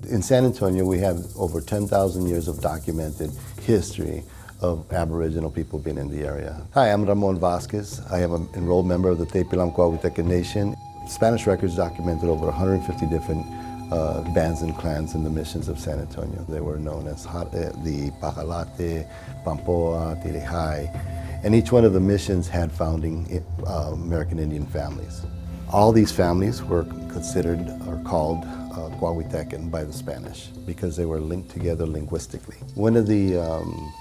In San Antonio, we have over 10,000 years of documented history of Aboriginal people being in the area. Hi, I'm Ramon Vasquez. I am an enrolled member of the Coahuiltecan Nation. Spanish records documented over 150 different bands and clans in the missions of San Antonio. They were known as the Pajalate, Pampoa, Tirihai, and each one of the missions had founding American Indian families. All these families were considered or called Coahuiltecan by the Spanish because they were linked together linguistically. One of the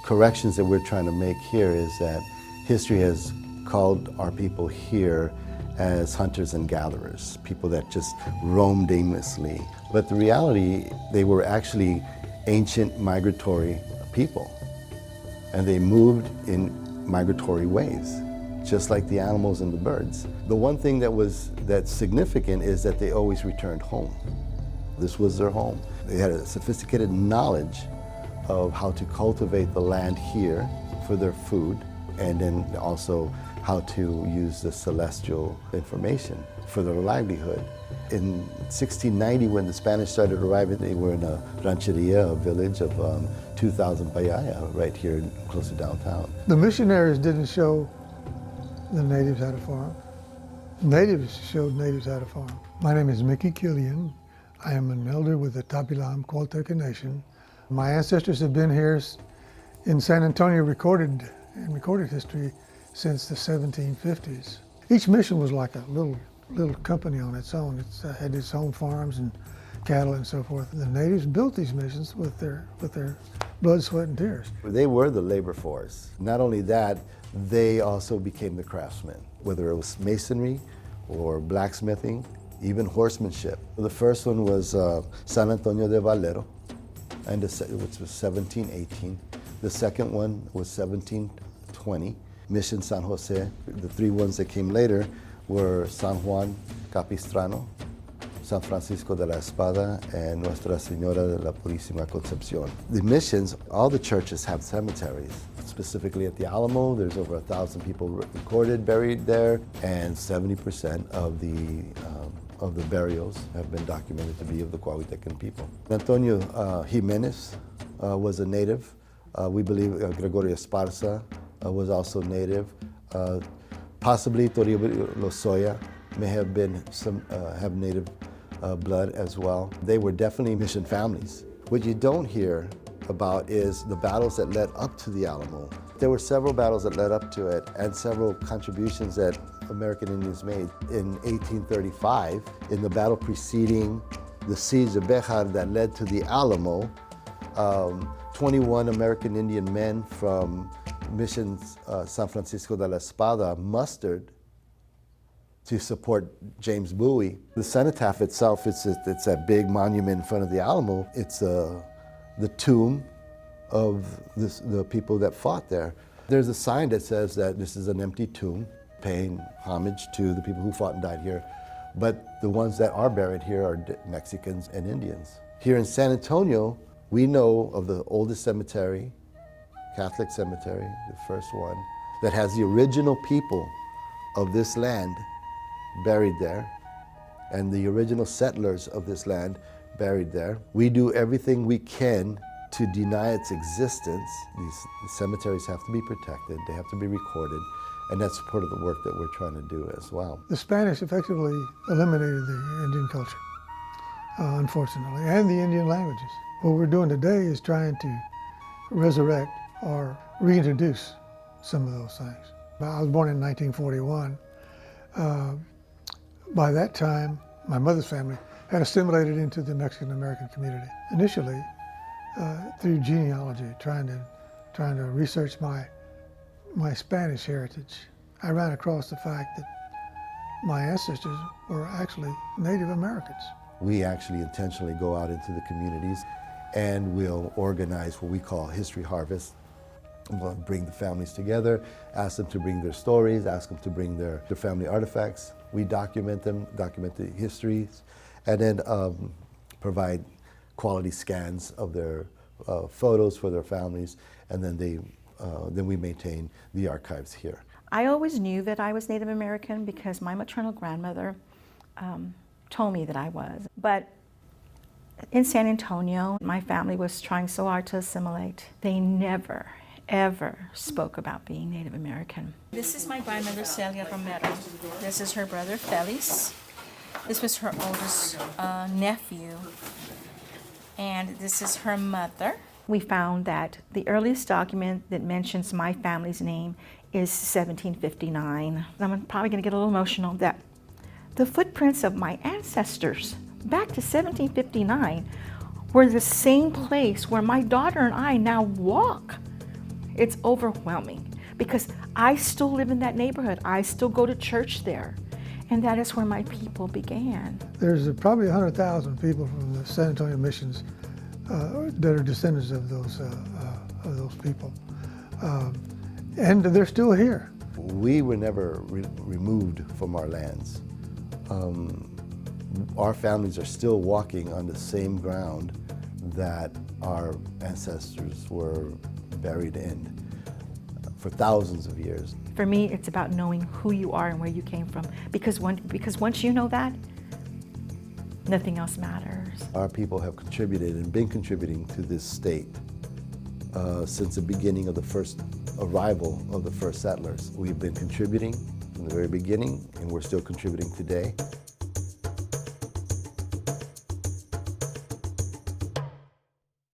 corrections that we're trying to make here is that history has called our people here as hunters and gatherers, people that just roamed aimlessly. But the reality, they were actually ancient migratory people, and they moved in migratory ways, just like the animals and the birds. The one thing that's significant is that they always returned home. This was their home. They had a sophisticated knowledge of how to cultivate the land here for their food, and then also how to use the celestial information for their livelihood. In 1690, when the Spanish started arriving, they were in a rancheria, a village of 2,000 payaya right here close to downtown. The missionaries didn't show the natives how to farm. Natives showed natives how to farm. My name is Mickey Killian. I am an elder with the Coahuiltecan Nation. My ancestors have been here in San Antonio recorded history since the 1750s. Each mission was like a little company on its own. It had its own farms and cattle and so forth. The natives built these missions with their blood, sweat, and tears. They were the labor force. Not only that, they also became the craftsmen, whether it was masonry or blacksmithing, even horsemanship. The first one was San Antonio de Valero, which was 1718. The second one was 1720. Mission San Jose. The three ones that came later were San Juan Capistrano, San Francisco de la Espada, and Nuestra Señora de la Purísima Concepción. The missions, all the churches have cemeteries. Specifically at the Alamo, there's over 1,000 people recorded buried there, and 70% of the burials have been documented to be of the Coahuiltecan people. Antonio Jimenez was a native. We believe Gregorio Esparza was also native. Possibly Toribio Lozoya may have been have native blood as well. They were definitely mission families. What you don't hear about is the battles that led up to the Alamo. There were several battles that led up to it and several contributions that American Indians made. In 1835, in the battle preceding the siege of Béjar that led to the Alamo, 21 American Indian men from Mission San Francisco de la Espada mustered to support James Bowie. The cenotaph itself, it's that big monument in front of the Alamo. It's the tomb of the people that fought there. There's a sign that says that this is an empty tomb, paying homage to the people who fought and died here. But the ones that are buried here are Mexicans and Indians. Here in San Antonio, we know of the oldest cemetery, Catholic cemetery, the first one, that has the original people of this land buried there, and the original settlers of this land buried there. We do everything we can to deny its existence. These cemeteries have to be protected, they have to be recorded, and that's part of the work that we're trying to do as well. The Spanish effectively eliminated the Indian culture, unfortunately, and the Indian languages. What we're doing today is trying to resurrect or reintroduce some of those things. I was born in 1941. By that time, my mother's family had assimilated into the Mexican-American community. Initially, through genealogy, trying to research my Spanish heritage, I ran across the fact that my ancestors were actually Native Americans. We actually intentionally go out into the communities and we'll organize what we call History Harvest. We'll bring the families together, ask them to bring their stories, ask them to bring their family artifacts. We document them, document the histories, and then provide quality scans of their photos for their families, and then we maintain the archives here. I always knew that I was Native American because my maternal grandmother told me that I was. But In San Antonio, my family was trying so hard to assimilate. They never, ever spoke about being Native American. This is my grandmother, Celia Romero. This is her brother, Felix. This was her oldest nephew. And this is her mother. We found that the earliest document that mentions my family's name is 1759. I'm probably going to get a little emotional that the footprints of my ancestors back to 1759 were the same place where my daughter and I now walk. It's overwhelming because I still live in that neighborhood. I still go to church there. And that is where my people began. There's probably 100,000 people from the San Antonio missions that are descendants of those people. And they're still here. We were never removed from our lands. Our families are still walking on the same ground that our ancestors were buried in for thousands of years. For me, it's about knowing who you are and where you came from. Because once you know that, nothing else matters. Our people have contributed and been contributing to this state since the beginning of the first arrival of the first settlers. We've been contributing from the very beginning, and we're still contributing today.